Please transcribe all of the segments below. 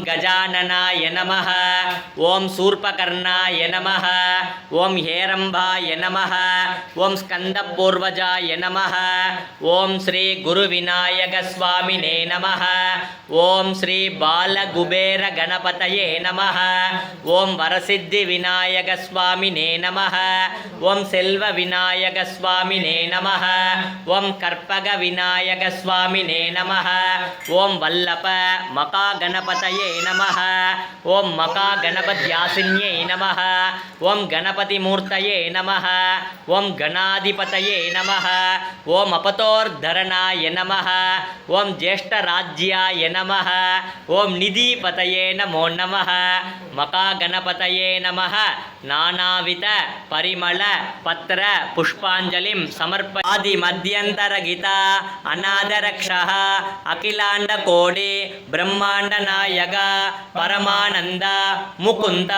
गजाननाय नमः ओम शूर्पकर्णाय नमः ओम हेरंबाय नमः ओम स्कंदपूर्वजाय नमः ओम श्री गुरुविनायक स्वामिने नमः ओम श्री बालकुबेर गणपतये नमः ओम वरसिद्धि विनायक स्वामिने नमः ओम सेल्व विनायक स्वामिने नमः ओम कर्पग विनायक स्वामिने नमः ओम वल्लभ मका गणपतये नमः ओम मका गणपत्यासिन्ये नमः ओम गणपति मूर्तये नमः ओम गणाधिपतये नमः ओम अपतोर्धरणाय नमः ओम ज्येष्ठराज्याय नमः ओम निधिपतये नमो नमः मका गणपतये नमः नानाविध परिमल पत्र पुष्पांजलिं समर्पयामि मध्यंतरगिता अनादरक्षः अखिलांड कोटि ब्रह्मांड नायक परमानंद मुकुंद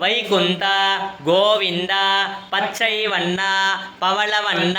वैकुंठ गोविंद पच्चैवण्ण पवलवण्ण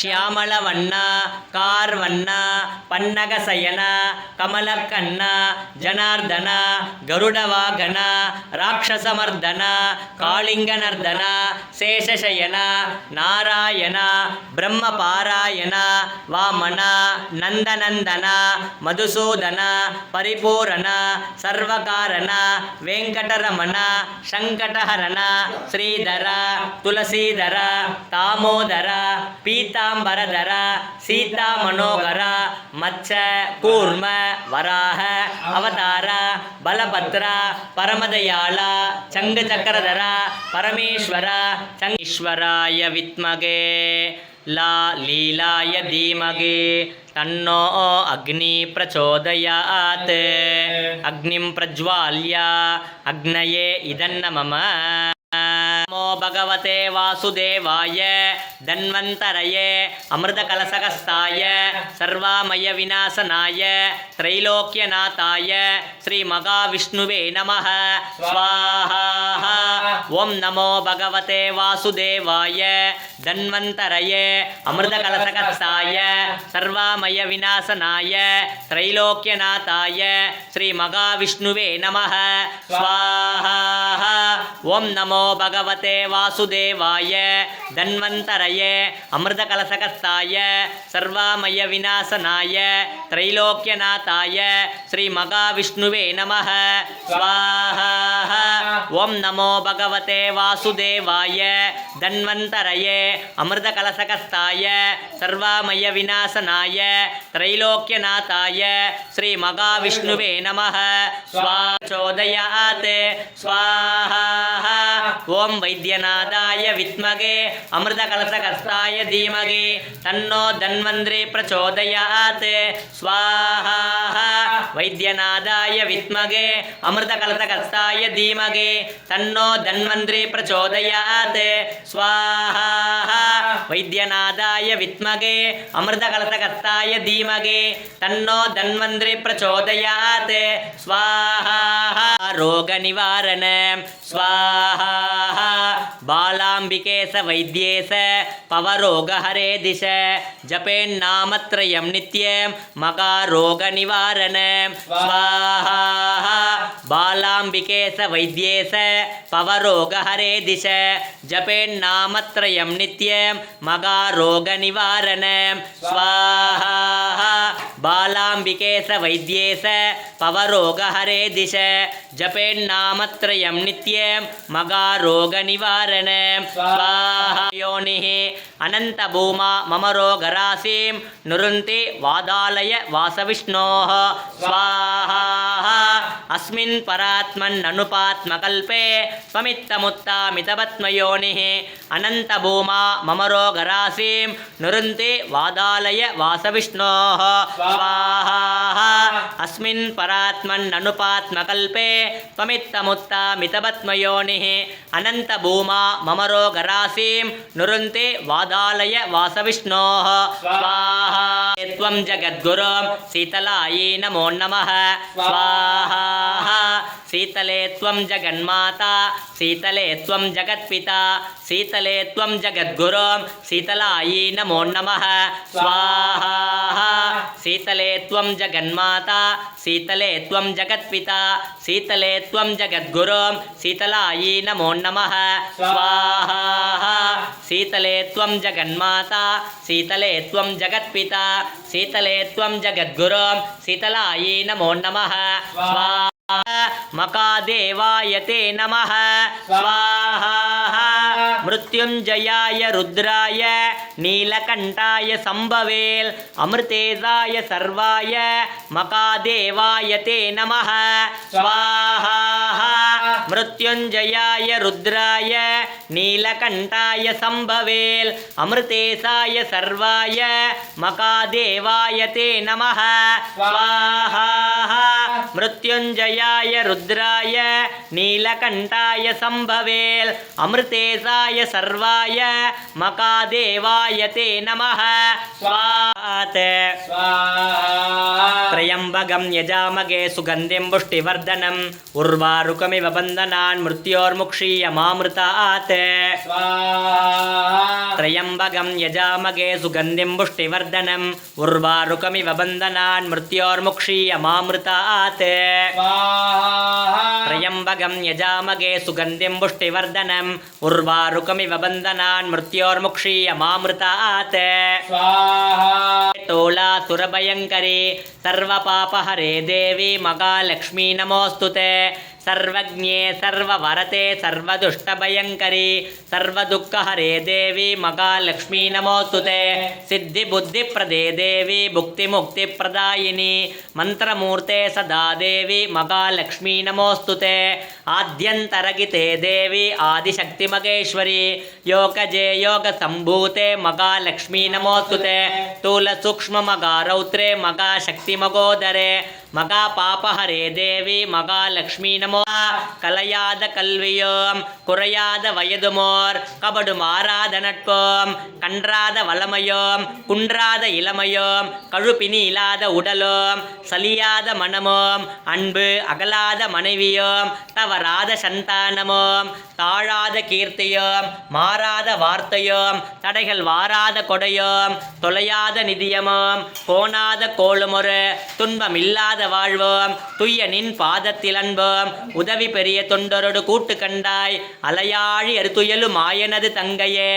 श्यामलवण्ण कार्वण्ण पन्नगशयन कमलकन्न जनार्दन गरुडवाहन राक्षसमर्दन कालिंगनर्दन शेषशयन नारायण ब्रह्मपारायण वामन नंदनंदन मधुसूदन परिपूरण सर्वकारण वेंकटरमण शंकटहरण श्रीधर तुलसीधर दामोदर पीतांबरधर सीता मनोहर मत्स्य कूर्म वराह अवतार बलभद्र परमदयाल चंगचक्रधर परमेश्वर चंगीश्वराय विद्महे ला लीलाय धीमहि तन्नो अग्नि प्रचोदयात् अग्निं प्रज्वाल्य अग्नये इदन्नमम नमो भगवते वासुदेवाय धन्वन्तरये अमृतकलशहस्ताय सर्वामय विनाशनाय त्रैलोक्यनाथाय श्री महाविष्णुवे नमः स्वाहा ओम नमो भगवते वासुदेवाय धन्वन्तरये अमृतकलशहस्ताय सर्वामय विनाशनाय त्रैलोक्यनाथाय श्री महाविष्णुवे नमः स्वाहा ओम नमो भगवते वासुदेवाय धन्वन्तरये अमृतकलशहस्ताय सर्वामय विनाशनाय त्रैलोक्यनाथाय श्री महाविष्णुवे नमः स्वाहा ओम नमो भगवते वासुदेवाय धन्वन्तरये अमृतकलशहस्ताय सर्वामय विनाशनाय त्रैलोक्यनाथाय श्री महाविष्णुवे नमः स्वाहा चोदयात् स्वाहा ओम वैद्यनाथाय विद्महे अमृतकलशहस्ताय धीमहि तन्नो धन्वन्तरी प्रचोदयात् स्वाहा वैद्यनाथाय विद्महे अमृतकलशहस्ताय धीमहि तन्नो धन्वन्तरी प्रचोदयात् स्वाहा वैद्यनाथाय विद्महे अमृतकलशहस्ताय धीमहि तन्नो धन्वन्तरी प्रचोदयात् स्वाहा रोगनिवारण स्वाहा बालाम्बिकेश वैद्येश पवरोगहरे दिश जपेन्नामत्रयं नित्यं मगारोगनिवारण स्वाहा बालाम्बिकेश वैद्येश पवरोगहरे दिश जपेन्नामत्रयं नित्यं मगारोगनिवारण स्वाहा बालाम्बिकेश वैद्येश पवरोगहरे दिश जपेन्नामत्रयं नित्यं मगारोगनिवारण स्वाहा योनिः अनन्तभूमा मम रोगराशिं नुरुन्ति वादालय वासविष्णोः स्वाहा अस्मिन् परात्मन्ननुपात्मकल्पे स्वमित्तमुत्तामितपद्मयोनिः अनन्तभूमा मम रोगराशिं नुरुन्ति वादालय वासविष्णोः स्वाहा अस्मिन् परात्मन्ननुपात्मकल्पे त्वमित्तमुत्तामितपद्मयोनिः अनन्तभूमा मम रोगराशिं नुरुन्ति वादालय वासविष्णोः स्वाहा त्वं जगद्गुरुं शीतलायै नमो नमः स्वाहा शीतल शीतले त्वं जगन्माता शीतले त्वं जगत्पिता शीतले त्वं जगद्गुरुं शीतलायै नमो नमः स्वाहा शीतले त्वं जगन्माता शीतले त्वं जगत्पिता शीतले त्वं जगद्गुरुं शीतलायै नमो नमः स्वाहा शीतले त्वं जगन्माता शीतले त्वं जगत्पिता शीतले त्वं जगद्गुरुं शीतलायै नमो नमः स्वाहा मकादेवाय ते नमः स्वाहा मृत्युंजयाय रुद्राय नीलकंठाय संभवेल अमृतेजाय सर्वाय मकादेवाय ते नमः स्वाहा मृत्युंजयाय रुद्राय नीलकंठाय संभवेल अमृतेशाय सर्वाय मकादेवाय ते नमः स्वाहा मृत्युंजयाय रुद्राय नीलकंठाय संभवेल अमृतेशाय सर्वाय मकादेवाय ते नमः स्वाहा त्र्यंबकं यजामहे सुगंधिं पुष्टिवर्धनम् उर्वारुकमिव बन्धनान् मृत्योर्मुक्षीयमामृतात् त्र्यंबकं यजामहे सुगंधिं पुष्टिवर्धनम् उर्वारुकमिव बन्धनान् मृत्योर्मुक्षीयमामृतात् त्र्यंबकं यजामहे सुगंधिं पुष्टिवर्धनम् उर्वारुकमिव बन्धनान् मृत्योर्मुक्षीयमामृतात् तोलासुरभयङ्करी सर्वपापहरे देवी महालक्ष्मी नमोऽस्तुते सर्वज्ञे सर्ववरते सर्वदुष्टभयङ्करी सर्वदुःखहरे देवी महालक्ष्मी नमोऽस्तुते सिद्धिबुद्धिप्रदे देवी भुक्तिमुक्तिप्रदायिनी मन्त्रमूर्ते सदा देवी महालक्ष्मी नमोऽस्तुते आद्यन्तरगिते देवी आदिशक्तिमगेश्वरी योगजे योगसम्भूते महालक्ष्मी नमोऽस्तुते स्थूलसूक्ष्ममगारौत्रे महाशक्तिमगोदरे मगापापहरे देवी महालक्ष्मी नमो कलयाद कल्वियोम कुறையாத வயதுமோர் கபடு மாறாத நட்போம் கன்றாத வளமையோம் குன்றாத இளமையோம் கழுப்பினி இல்லாத உடலோம் சலியாத மனமோம் அன்பு அகலாத மனைவியோம் தவறாத சந்தானமோம் தாழாத கீர்த்தியோம் மாறாத வார்த்தையோம் தடைகள் வாராத கொடையோம் தொலையாத நிதியமோம் கோணாத கோளுமொரு துன்பமில்லாத வாழ்வோம் துய்ய நின் பாதத்தில் அன்போம் உதவி பெரிய தொண்டரோடு கூட்டு கண்டாய் அலையாழி அறுத்துயலு மாயனது தங்கையே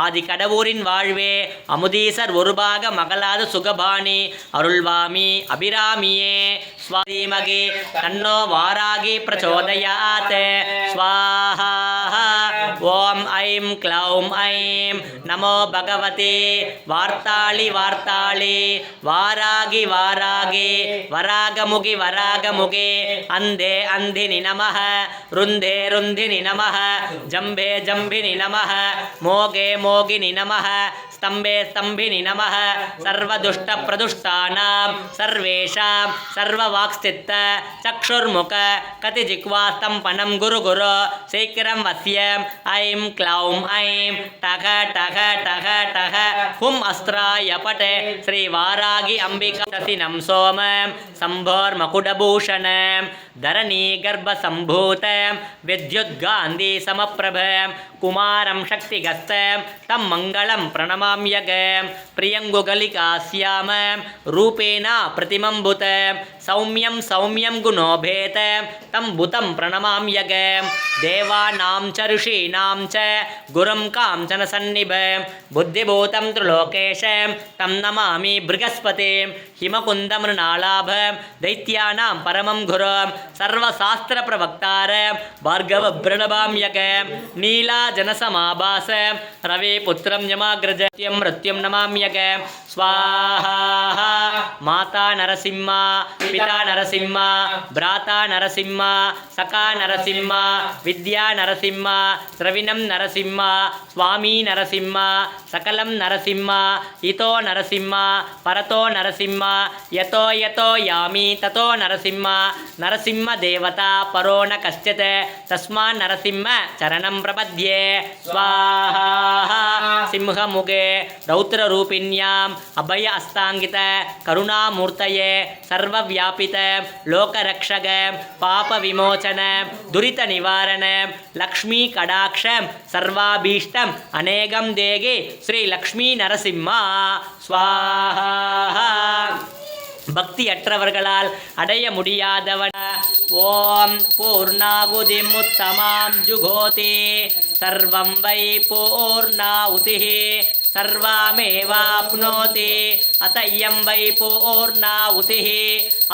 ஆதி கடவுரின் வாழ்வே அமுதீசர் ஒருபாக மகளாத சுகபாணி அருள்வாமி அபிராமியே ஸ்வாதிமகி தன்னோ வாராகி பிரச்சோதயாத் ஸ்வாஹா ஓம் ஐம் க்ளௌம் ஐம் நமோ பகவதே வார்த்தாளி வார்த்தாளி வாராகி வாராகி வராகமுகி வராகமுகே அந்தே அந்தினி நமः ருந்தே ருந்தினி நமः ஜம்பே ஜம்பினி நமः மோகே மோகினி நமः स्तंभे स्तंभिनि नमः सर्वदुष्टप्रदुष्टानां सर्वेषां सर्ववाक्स्थित चक्षुर्मुख कतिजिह्वास्तम्भनं गुरु गुरु शीघ्रं वस्य ऐं क्लौं ऐं टघ टघ टघ टघ हुं अस्त्राय पटे श्रीवारागी अंबिका शशिनं सोमं शम्भोर्मकुटभूषणं धरणी गर्भसम्भूतं विद्युद्गान्धी समप्रभं कुमारं शक्तिगस्तं तं मङ्गलं प्रणमाम्यगं प्रियङ्गुगलिकास्यामं रूपेण प्रतिमम्बुतं सौम्यं सौम्यं गुणोभेतं तं भूतं प्रणमाम्यगं देवानां च ऋषीणां च गुरुं काञ्चन सन्निभं बुद्धिभूतं त्रिलोकेशं तं नमामि बृहस्पतिं हिमकुन्दमृणालाभं दैत्यानां परमं गुरुं सर्वशास्त्रप्रवक्तारं भार्गवप्रणमाम्यगं नीलाजनसमाभासं रविपुत्रं यमाग्रजं मृत्युं नमाम्यगं स्वाहा माता नरसिंहा पिता नरसिंहा भ्राता नरसिंहा सखा नरसिंहा विद्या नरसिंहा स्रविणं नरसिंहा स्वामी नरसिंहा सकलं नरसिंहा इतो नरसिंहा परतो नरसिंहा यतो यतो यामि ततो नरसिंहा नरसिंहदेवता परो न कश्चित् तस्मात् नरसिंह चरणं प्रपद्ये स्वाहा सिंहमुखे रौद्ररूपिण्याम् अभय अस्ताङ्गित करुणामूर्तये सर्वव्यापी सर्वव्यापित लोकरक्षक पापविमोचन दुरितनिवारण लक्ष्मी कडाक्ष सर्वाभीष्टम् अनेकं देगे श्री नरसिंह स्वाहा பக்தியற்றவர்களால் அடைய முடியாதவன ஓம் பூர்ணாகுதிமுத்தமாம் ஜுகோதி சர்வம் வை பூர்ணாவுதிः सर्वामेवाप्नोति अत इयं वै पूर्णाहुतिः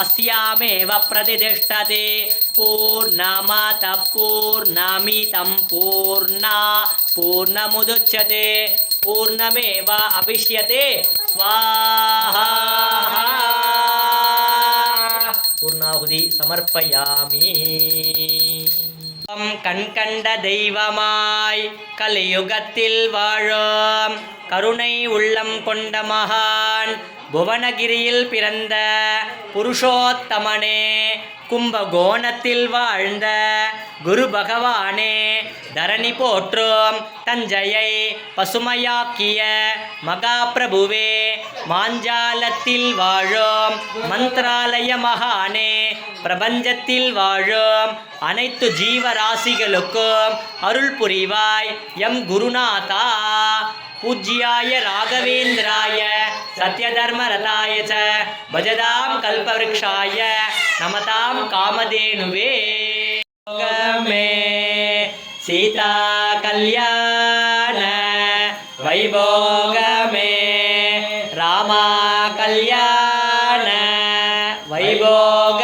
अस्यामेव प्रतिष्ठते पूर्णमातः पूर्णमिदं पूर्णमुदच्यते पूर्णमेव अभिष्यते स्वाहा पूर्णाहुति समर्पयामि கண்கண்ட தெய்வமாய் கலியுகத்தில் வாழும் கருணை உள்ளம் கொண்ட மகான் புவனகிரியில் பிறந்த புருஷோத்தமனே கும்பகோணத்தில் வாழ்ந்த குரு பகவானே தரணி போற்றும் தஞ்சையை பசுமையாக்கிய மகாபிரபுவே மாஞ்சாலத்தில் வாழும் மந்திராலய மகானே பிரபஞ்சத்தில் வாழும் அனைத்து ஜீவராசிகளுக்கும் அருள் புரிவாய் எம் குருநாதா पूज्याय राघवेन्द्राय सत्यधर्मरताय च भजतां कल्पवृक्षाय नमतां कामधेनुवे मे सीता कल्याण वैभोग मे रामा कल्याण वैभोग